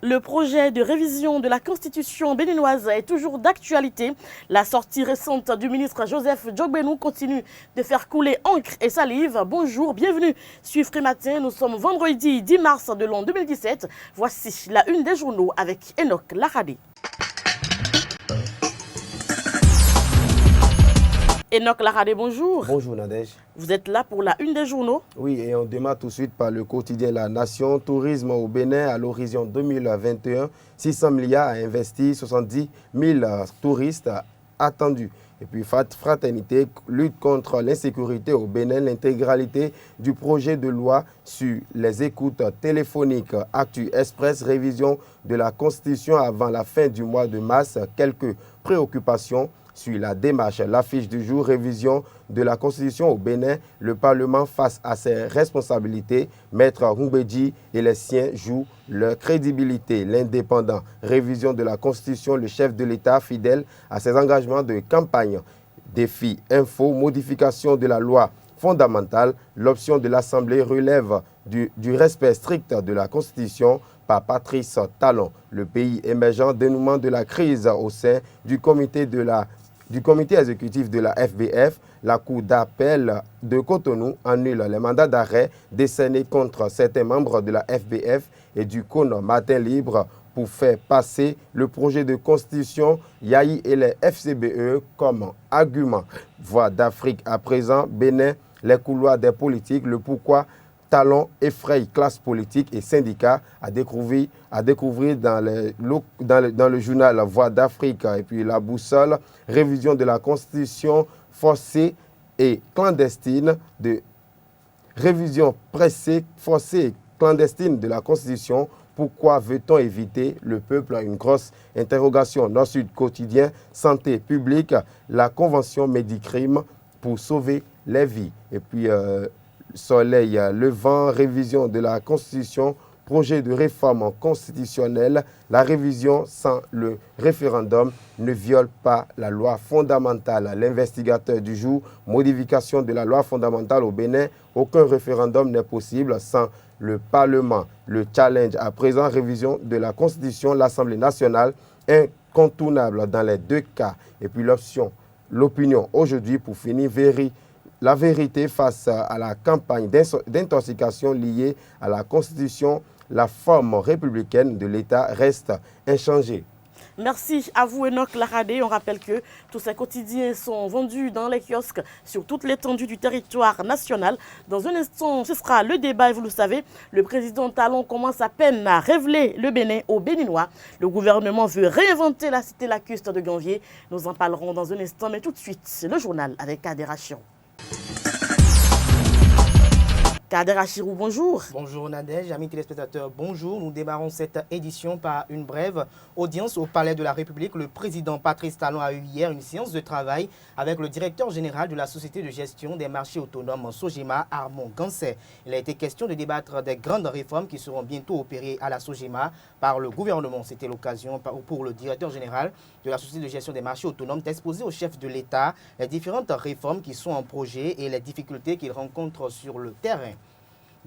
Le projet de révision de la Constitution béninoise est toujours d'actualité. La sortie récente du ministre Joseph Djogbenou continue de faire couler encre et salive. Bonjour, bienvenue sur Free Matin. Nous sommes vendredi 10 mars de l'an 2017. Voici la une des journaux avec Enoch Laradé. Enoch Laradé, bonjour. Bonjour Nadège. Vous êtes là pour la une des journaux? Oui, et on démarre tout de suite par le quotidien La Nation. Tourisme au Bénin à l'horizon 2021. 600 milliards à investir, 70 000 touristes attendus. Et puis fraternité, lutte contre l'insécurité au Bénin, l'intégralité du projet de loi sur les écoutes téléphoniques. Actu Express, révision de la Constitution avant la fin du mois de mars. Quelques préoccupations sur la démarche. L'affiche du jour, révision de la Constitution au Bénin, le Parlement face à ses responsabilités. Maître Rumbedji et les siens jouent leur crédibilité. L'indépendant, révision de la Constitution, le chef de l'État fidèle à ses engagements de campagne. Défi info, modification de la loi fondamentale. L'option de l'Assemblée relève du respect strict de la Constitution par Patrice Talon. Le pays émergent, dénouement de la crise au sein du comité exécutif de la FBF. La Cour d'appel de Cotonou annule les mandats d'arrêt décernés contre certains membres de la FBF et du CON Matin Libre pour faire passer le projet de constitution Yahi et les FCBE comme argument. Voix d'Afrique à présent, Bénin, les couloirs des politiques, le pourquoi Talon effraie classe politique et syndicats à découvrir dans le journal Voix d'Afrique. Et puis la boussole, révision de la Constitution forcée et clandestine, révision pressée, forcée et clandestine de la Constitution. Pourquoi veut-on éviter le peuple? Une grosse interrogation. Nord-Sud quotidien, santé publique, la convention Médicrime pour sauver les vies. Et puis Soleil levant, révision de la Constitution, projet de réforme constitutionnelle. La révision sans le référendum ne viole pas la loi fondamentale. L'investigateur du jour, modification de la loi fondamentale au Bénin. Aucun référendum n'est possible sans le Parlement. Le challenge à présent, révision de la Constitution, l'Assemblée nationale, incontournable dans les deux cas. Et puis l'opinion aujourd'hui pour finir, la vérité face à la campagne d'intoxication liée à la Constitution, la forme républicaine de l'État reste inchangée. Merci à vous Enoch Laradé. On rappelle que tous ces quotidiens sont vendus dans les kiosques sur toute l'étendue du territoire national. Dans un instant, ce sera le débat et vous le savez, le président Talon commence à peine à révéler le Bénin aux Béninois. Le gouvernement veut réinventer la cité lacustre de Ganvier. Nous en parlerons dans un instant, mais tout de suite, le journal avec Kader Achirou. Kader Achirou, bonjour. Bonjour Nadège, amis téléspectateurs, bonjour. Nous démarrons cette édition par une brève audience au Palais de la République. Le président Patrice Talon a eu hier une séance de travail avec le directeur général de la Société de gestion des marchés autonomes Sogema, Armand Gansset. Il a été question de débattre des grandes réformes qui seront bientôt opérées à la Sogema par le gouvernement. C'était l'occasion pour le directeur général de la Société de gestion des marchés autonomes d'exposer au chef de l'État les différentes réformes qui sont en projet et les difficultés qu'il rencontre sur le terrain.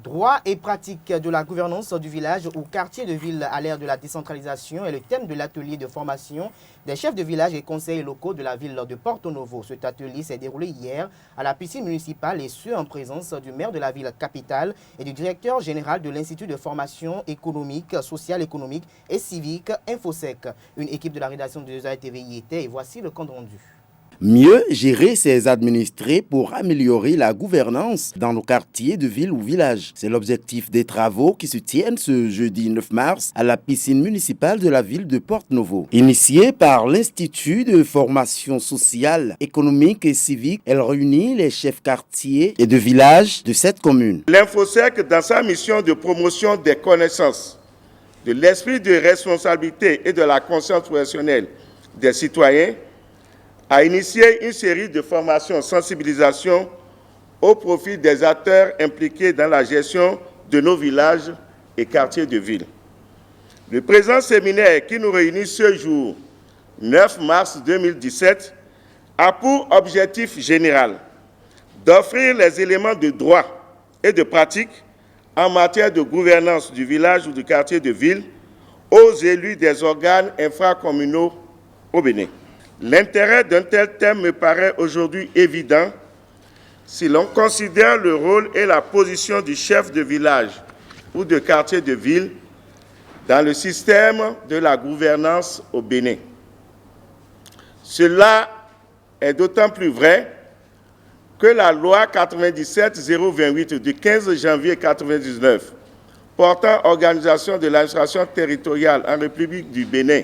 Droit et pratique de la gouvernance du village ou quartier de ville à l'ère de la décentralisation est le thème de l'atelier de formation des chefs de village et conseillers locaux de la ville de Porto Novo. Cet atelier s'est déroulé hier à la piscine municipale et ce en présence du maire de la ville capitale et du directeur général de l'Institut de formation économique, sociale, économique et civique Infosec. Une équipe de la rédaction de 2ATV y était et voici le compte rendu. Mieux gérer ses administrés pour améliorer la gouvernance dans nos quartiers de ville ou village. C'est l'objectif des travaux qui se tiennent ce jeudi 9 mars à la piscine municipale de la ville de Porto Novo. Initiée par l'Institut de formation sociale, économique et civique, elle réunit les chefs quartiers et de village de cette commune. L'Infosec, dans sa mission de promotion des connaissances, de l'esprit de responsabilité et de la conscience professionnelle des citoyens, a initié une série de formations sensibilisation au profit des acteurs impliqués dans la gestion de nos villages et quartiers de ville. Le présent séminaire qui nous réunit ce jour, 9 mars 2017, a pour objectif général d'offrir les éléments de droit et de pratique en matière de gouvernance du village ou du quartier de ville aux élus des organes infracommunaux au Bénin. L'intérêt d'un tel thème me paraît aujourd'hui évident si l'on considère le rôle et la position du chef de village ou de quartier de ville dans le système de la gouvernance au Bénin. Cela est d'autant plus vrai que la loi 97-028 du 15 janvier 1999 portant organisation de l'administration territoriale en République du Bénin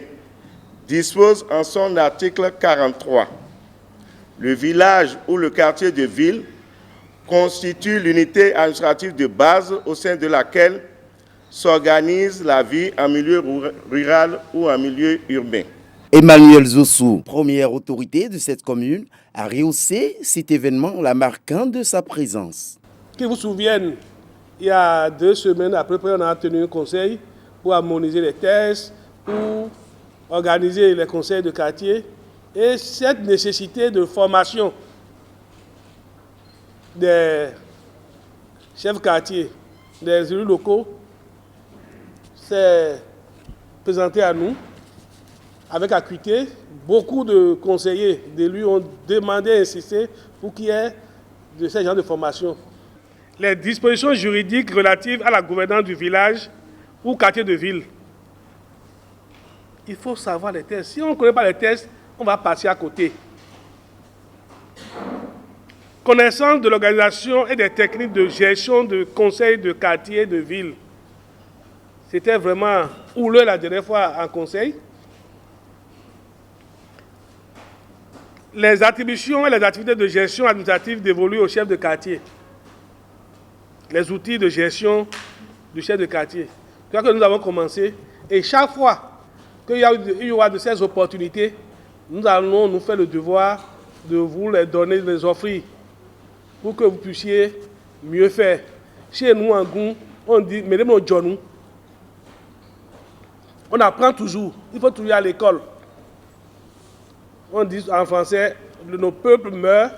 dispose en son article 43. Le village ou le quartier de ville constitue l'unité administrative de base au sein de laquelle s'organise la vie en milieu rural ou en milieu urbain. Emmanuel Zossou, première autorité de cette commune, a rehaussé cet événement la marquant de sa présence. Que vous souviennent, il y a 2 semaines à peu près, on a tenu un conseil pour harmoniser les tests, pour organiser les conseils de quartier. Et cette nécessité de formation des chefs de quartier, des élus locaux, s'est présenté à nous avec acuité. Beaucoup de conseillers, d'élus ont demandé et insisté pour qu'il y ait de ce genre de formation. Les dispositions juridiques relatives à la gouvernance du village ou quartier de ville. Il faut savoir les tests. Si on ne connaît pas les tests, on va passer à côté. Connaissance de l'organisation et des techniques de gestion de conseils de quartier de ville. C'était vraiment houleux la dernière fois en conseil. Les attributions et les activités de gestion administrative dévolues au chef de quartier. Les outils de gestion du chef de quartier. C'est là que nous avons commencé. Et chaque fois qu'il y aura de ces opportunités, nous allons nous faire le devoir de vous les donner, de les offrir, pour que vous puissiez mieux faire. Chez nous, en Goun, on dit, mais les mots John, on apprend toujours. Il faut toujours aller à l'école. On dit en français, nos peuples meurent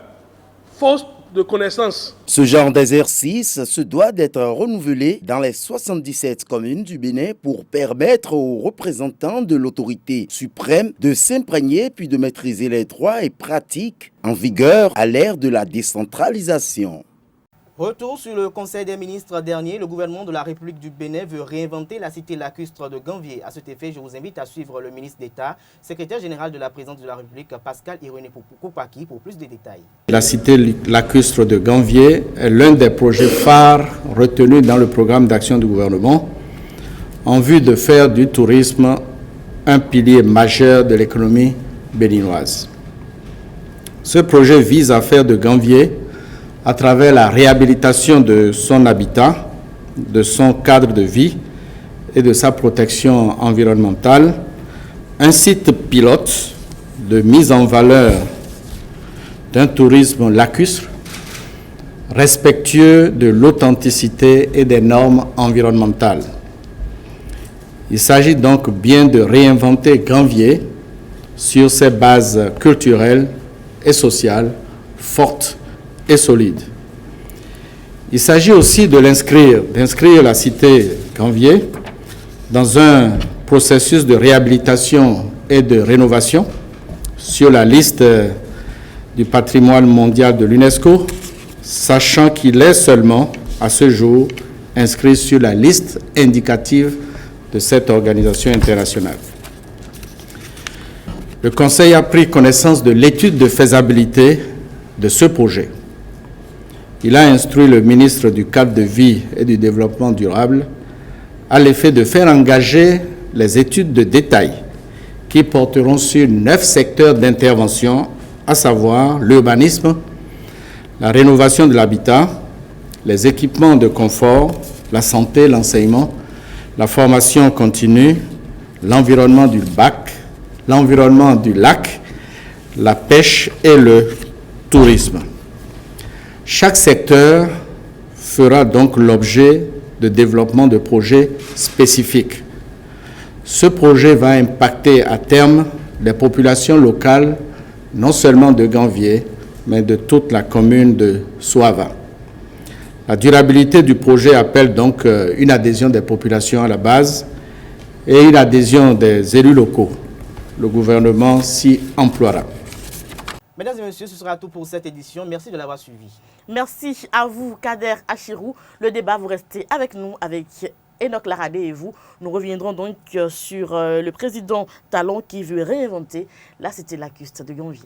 faute de connaissances. Ce genre d'exercice se doit d'être renouvelé dans les 77 communes du Bénin pour permettre aux représentants de l'autorité suprême de s'imprégner puis de maîtriser les droits et pratiques en vigueur à l'ère de la décentralisation. Retour sur le Conseil des ministres dernier, le gouvernement de la République du Bénin veut réinventer la cité lacustre de Ganvié. À cet effet, je vous invite à suivre le ministre d'État, secrétaire général de la présidence de la République, Pascal Irénée Koupaki, pour plus de détails. La cité lacustre de Ganvié est l'un des projets phares retenus dans le programme d'action du gouvernement en vue de faire du tourisme un pilier majeur de l'économie béninoise. Ce projet vise à faire de Ganvié, à travers la réhabilitation de son habitat, de son cadre de vie et de sa protection environnementale, un site pilote de mise en valeur d'un tourisme lacustre, respectueux de l'authenticité et des normes environnementales. Il s'agit donc bien de réinventer Ganvié sur ses bases culturelles et sociales fortes et solide. Il s'agit aussi de d'inscrire la cité Ganvié dans un processus de réhabilitation et de rénovation sur la liste du patrimoine mondial de l'UNESCO, sachant qu'il est seulement, à ce jour, inscrit sur la liste indicative de cette organisation internationale. Le Conseil a pris connaissance de l'étude de faisabilité de ce projet. Il a instruit le ministre du Cadre de vie et du Développement durable à l'effet de faire engager les études de détail qui porteront sur 9 secteurs d'intervention, à savoir l'urbanisme, la rénovation de l'habitat, les équipements de confort, la santé, l'enseignement, la formation continue, l'environnement du l'environnement du lac, la pêche et le tourisme. Chaque secteur fera donc l'objet de développement de projets spécifiques. Ce projet va impacter à terme les populations locales, non seulement de Ganvié, mais de toute la commune de Soava. La durabilité du projet appelle donc une adhésion des populations à la base et une adhésion des élus locaux, le gouvernement s'y emploiera. Mesdames et messieurs, ce sera tout pour cette édition. Merci de l'avoir suivi. Merci à vous, Kader Achirou. Le débat, vous restez avec nous, avec Enoch Laradé et vous. Nous reviendrons donc sur le président Talon qui veut réinventer la cité lacustre de Ganvié.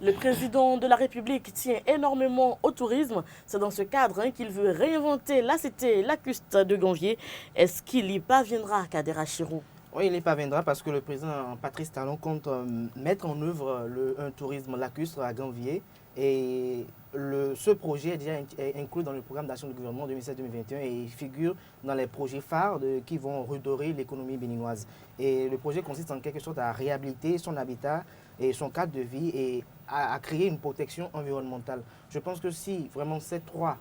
Le président de la République tient énormément au tourisme. C'est dans ce cadre qu'il veut réinventer la cité lacustre de Ganvié. Est-ce qu'il y parviendra, Kader Achirou? Oui, il y parviendra parce que le président Patrice Talon compte mettre en œuvre un tourisme lacustre à Ganvié. Et ce projet est déjà inclus dans le programme d'action du gouvernement 2017-2021 et il figure dans les projets phares qui vont redorer l'économie béninoise. Et le projet consiste en quelque sorte à réhabiliter son habitat et son cadre de vie et à créer une protection environnementale. Je pense que si vraiment ces trois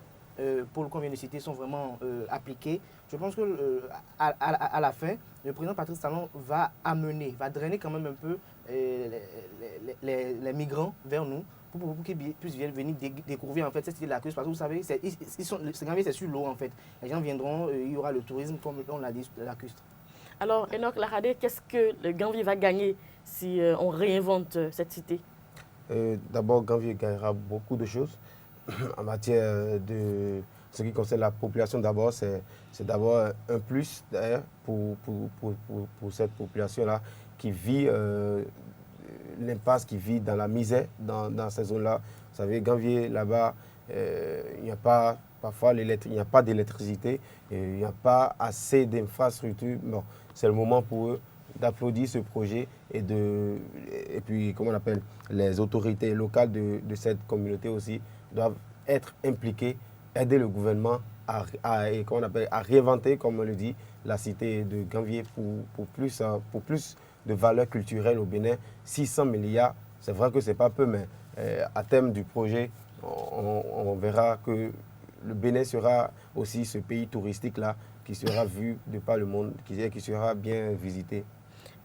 pôles qu'on vient de citer sont vraiment appliqués, je pense que à la fin, le président Patrice Talon va drainer quand même un peu les migrants vers nous pour qu'ils puissent venir découvrir en fait cette cité lacustre. Parce que vous savez, c'est sur l'eau en fait. Les gens viendront, il y aura le tourisme comme on l'a dit, lacustre. Alors, Enoch Laradé, qu'est-ce que le Ganvié va gagner si on réinvente cette cité? D'abord, Ganvié gagnera beaucoup de choses en matière de ce qui concerne la population. D'abord, c'est d'abord un plus pour cette population-là qui vit l'impasse, qui vit dans la misère dans ces zones-là. Vous savez, Ganvié, là-bas, il n'y a pas parfois il n'y a pas d'électricité, il n'y a pas assez d'infrastructures. Bon, c'est le moment pour eux d'applaudir ce projet et puis, comment on appelle, les autorités locales de cette communauté aussi doivent être impliquées, aider le gouvernement à réinventer, comme on le dit, la cité de Ganvié pour plus de valeur culturelle au Bénin. 600 milliards, c'est vrai que ce n'est pas peu, mais à terme du projet, on verra que le Bénin sera aussi ce pays touristique-là qui sera vu de par le monde, qui sera bien visité.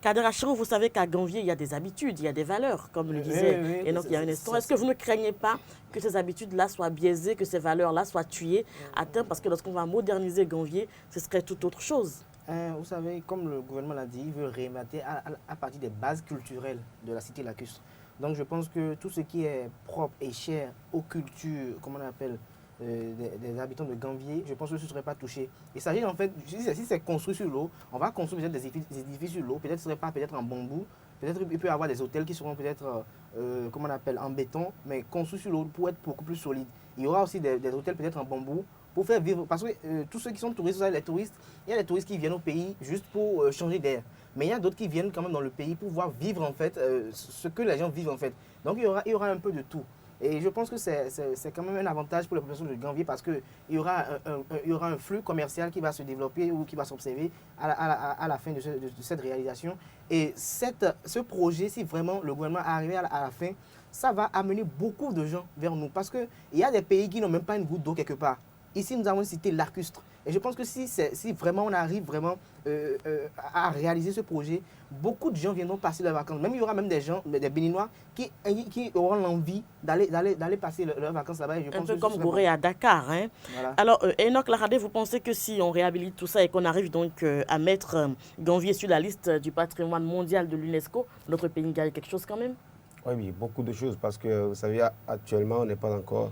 Kader Achirou, vous savez qu'à Ganvié, il y a des habitudes, il y a des valeurs, comme le disait Enoch il y a un instant. Est-ce que vous ne craignez pas que ces habitudes-là soient biaisées, que ces valeurs-là soient tuées à terme? Parce que lorsqu'on va moderniser Ganvié, ce serait tout autre chose. Vous savez, comme le gouvernement l'a dit, il veut réinventer à partir des bases culturelles de la cité lacustre. Donc je pense que tout ce qui est propre et cher aux cultures, comment on appelle, des habitants de Ganvié, je pense que ce ne serait pas touché. Il s'agit en fait, si c'est construit sur l'eau, on va construire peut-être des édifices sur l'eau, peut-être ce ne serait pas peut-être en bambou, peut-être il peut y avoir des hôtels qui seront peut-être, comment on appelle, en béton, mais construits sur l'eau pour être beaucoup plus solides. Il y aura aussi des hôtels peut-être en bambou pour faire vivre, parce que tous ceux qui sont touristes, il y a des touristes qui viennent au pays juste pour changer d'air. Mais il y a d'autres qui viennent quand même dans le pays pour voir vivre en fait ce que les gens vivent en fait. Donc il y aura un peu de tout. Et je pense que c'est quand même un avantage pour la population de Ganvié parce qu'il y aura un flux commercial qui va se développer ou qui va s'observer à la fin de cette réalisation. Et ce projet, si vraiment le gouvernement arrive à la fin, ça va amener beaucoup de gens vers nous. Parce qu'il y a des pays qui n'ont même pas une goutte d'eau quelque part. Ici, nous avons cité lacustre. Et je pense que si vraiment on arrive vraiment à réaliser ce projet, beaucoup de gens viendront passer leurs vacances. Même il y aura même des gens, des Béninois, qui auront l'envie d'aller passer leurs vacances là-bas. Un peu comme Gorée à Dakar. Hein. Voilà. Alors, Enoch Laradé, vous pensez que si on réhabilite tout ça et qu'on arrive donc à mettre Ganvié sur la liste du patrimoine mondial de l'UNESCO, notre pays gagne quelque chose quand même? Oui, beaucoup de choses parce que vous savez, actuellement, on n'est pas encore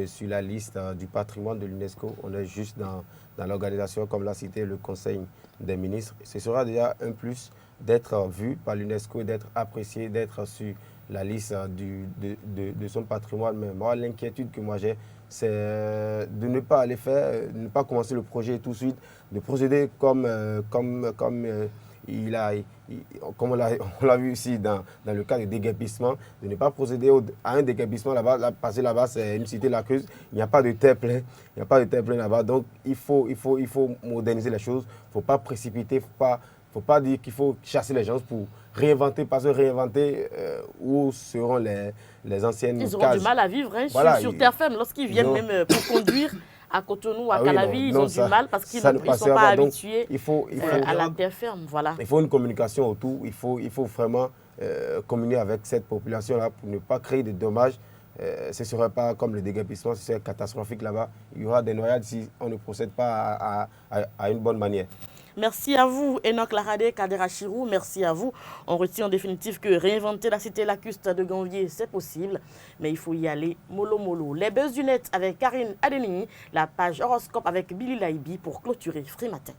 sur la liste du patrimoine de l'UNESCO. On est juste dans l'organisation, comme l'a cité le Conseil des ministres. Ce sera déjà un plus d'être vu par l'UNESCO, d'être apprécié, d'être sur la liste de son patrimoine. Mais moi, l'inquiétude que moi j'ai, c'est de ne pas aller faire, de ne pas commencer le projet tout de suite, de procéder comme on l'a vu ici dans le cas de déguerpissement, de ne pas procéder à un déguerpissement là-bas, parce que là-bas c'est une cité lacustre, il n'y a pas de terre pleine, là-bas, donc il faut moderniser les choses, il ne faut pas précipiter, faut pas dire qu'il faut chasser les gens pour réinventer, parce que réinventer où seront les anciennes cases. Ils auront du mal à vivre voilà, sur terre ferme, lorsqu'ils viennent même pour conduire. À Cotonou, à Calavi, ils ont du mal parce qu'ils ne sont pas habitués à la terre ferme. Voilà. Il faut une communication autour, il faut vraiment communier avec cette population-là pour ne pas créer de dommages ce ne serait pas comme le déguerpissement, ce serait catastrophique là-bas. Il y aura des noyades si on ne procède pas à une bonne manière. Merci à vous, Enoch Lahade, Kader Achirou. Merci à vous. On retient en définitive que réinventer la cité lacustre de Ganvier, c'est possible, mais il faut y aller mollo mollo. Les buzz du net avec Karine Adenini, la page horoscope avec Billy Laibi pour clôturer Free Matin.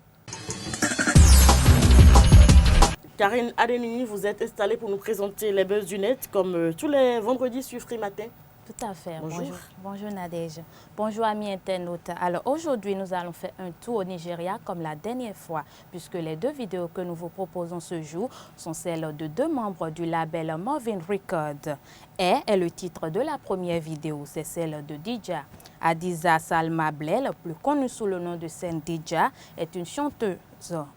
Karine Adenini, vous êtes installée pour nous présenter les buzz du net comme tous les vendredis sur Free Matin. Tout à fait. Bonjour. Bonjour Nadège. Bonjour amis internautes. Alors aujourd'hui, nous allons faire un tour au Nigeria comme la dernière fois, puisque les deux vidéos que nous vous proposons ce jour sont celles de deux membres du label Moving Records. Et le titre de la première vidéo, c'est celle de Dija. Adiza Salma Blel, plus connue sous le nom de scène Dija, est une chanteuse,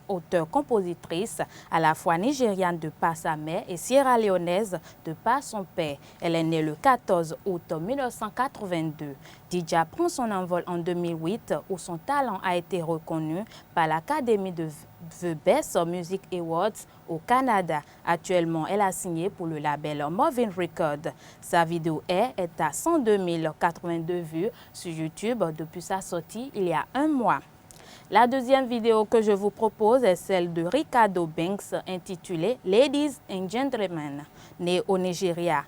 auteure-compositrice, à la fois nigériane de par sa mère et sierra-léonaise de par son père. Elle est née le 14 août 1982. Dija prend son envol en 2008 où son talent a été reconnu par l'Académie de The Best Music Awards au Canada. Actuellement, elle a signé pour le label Moving Records. Sa vidéo est à 102 082 vues sur YouTube depuis sa sortie il y a un mois. La deuxième vidéo que je vous propose est celle de Ricardo Banks intitulée Ladies and Gentlemen. Né au Nigeria,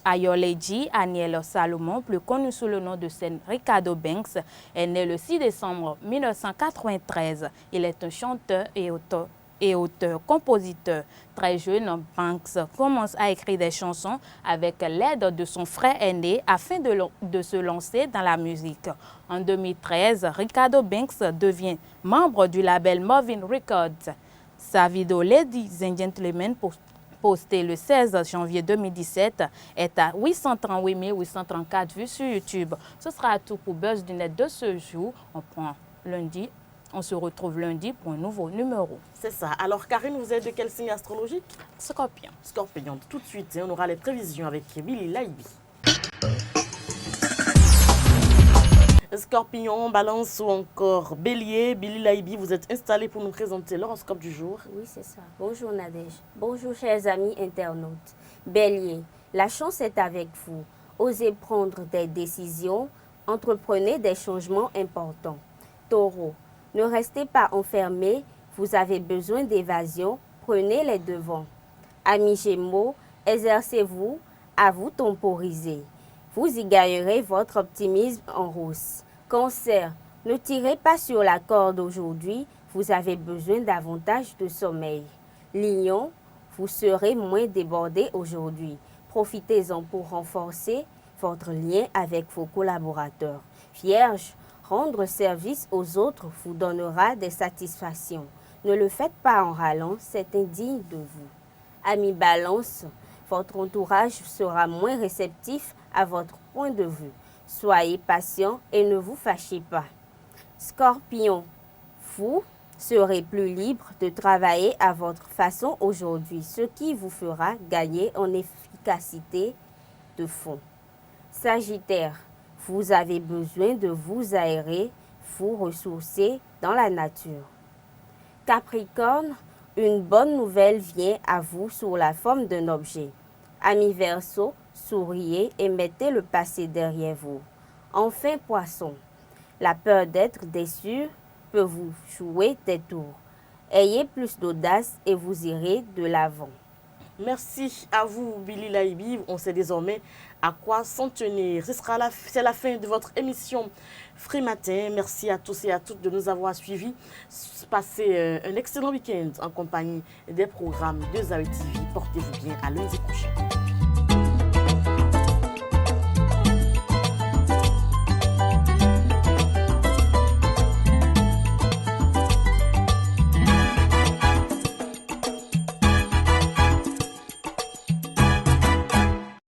Ayoleji Aniel Salomon, plus connu sous le nom de scène Ricardo Banks, est né le 6 décembre 1993. Il est un chanteur et auteur-compositeur. Très jeune, Banks commence à écrire des chansons avec l'aide de son frère aîné afin de se lancer dans la musique. En 2013, Ricardo Banks devient membre du label Moving Records. Sa vidéo Ladies and Gentlemen, postée le 16 janvier 2017, est à 838 834 vues sur YouTube. Ce sera tout pour Buzz du Net de ce jour. On se retrouve lundi pour un nouveau numéro. C'est ça. Alors Karine, vous êtes de quel signe astrologique? Scorpion. Scorpion. Tout de suite, on aura les prévisions avec Billy Laibi. Scorpion, Balance ou encore Bélier. Billy Laibi, vous êtes installé pour nous présenter l'horoscope du jour. Oui, c'est ça. Bonjour Nadège. Bonjour chers amis internautes. Bélier, la chance est avec vous. Osez prendre des décisions, entreprenez des changements importants. Taureau, ne restez pas enfermés, vous avez besoin d'évasion, prenez les devants. Amis Gémeaux, exercez-vous, à vous temporiser. Vous y gagnerez votre optimisme en rousse. Cancer, ne tirez pas sur la corde aujourd'hui, vous avez besoin davantage de sommeil. Lion, vous serez moins débordé aujourd'hui. Profitez-en pour renforcer votre lien avec vos collaborateurs. Vierge, rendre service aux autres vous donnera des satisfactions. Ne le faites pas en râlant, c'est indigne de vous. Amis Balance, votre entourage sera moins réceptif à votre point de vue. Soyez patient et ne vous fâchez pas. Scorpion, vous serez plus libre de travailler à votre façon aujourd'hui, ce qui vous fera gagner en efficacité de fond. Sagittaire, vous avez besoin de vous aérer, vous ressourcer dans la nature. Capricorne, une bonne nouvelle vient à vous sous la forme d'un objet. Amis Verseau, souriez et mettez le passé derrière vous. Enfin Poisson, la peur d'être déçu peut vous jouer des tours. Ayez plus d'audace et vous irez de l'avant. Merci à vous, Billy Laibi. On sait désormais à quoi s'en tenir. C'est la fin de votre émission Free Matin. Merci à tous et à toutes de nous avoir suivis. Passez un excellent week-end en compagnie des programmes de Zawi TV. Portez-vous bien. À lundi prochain.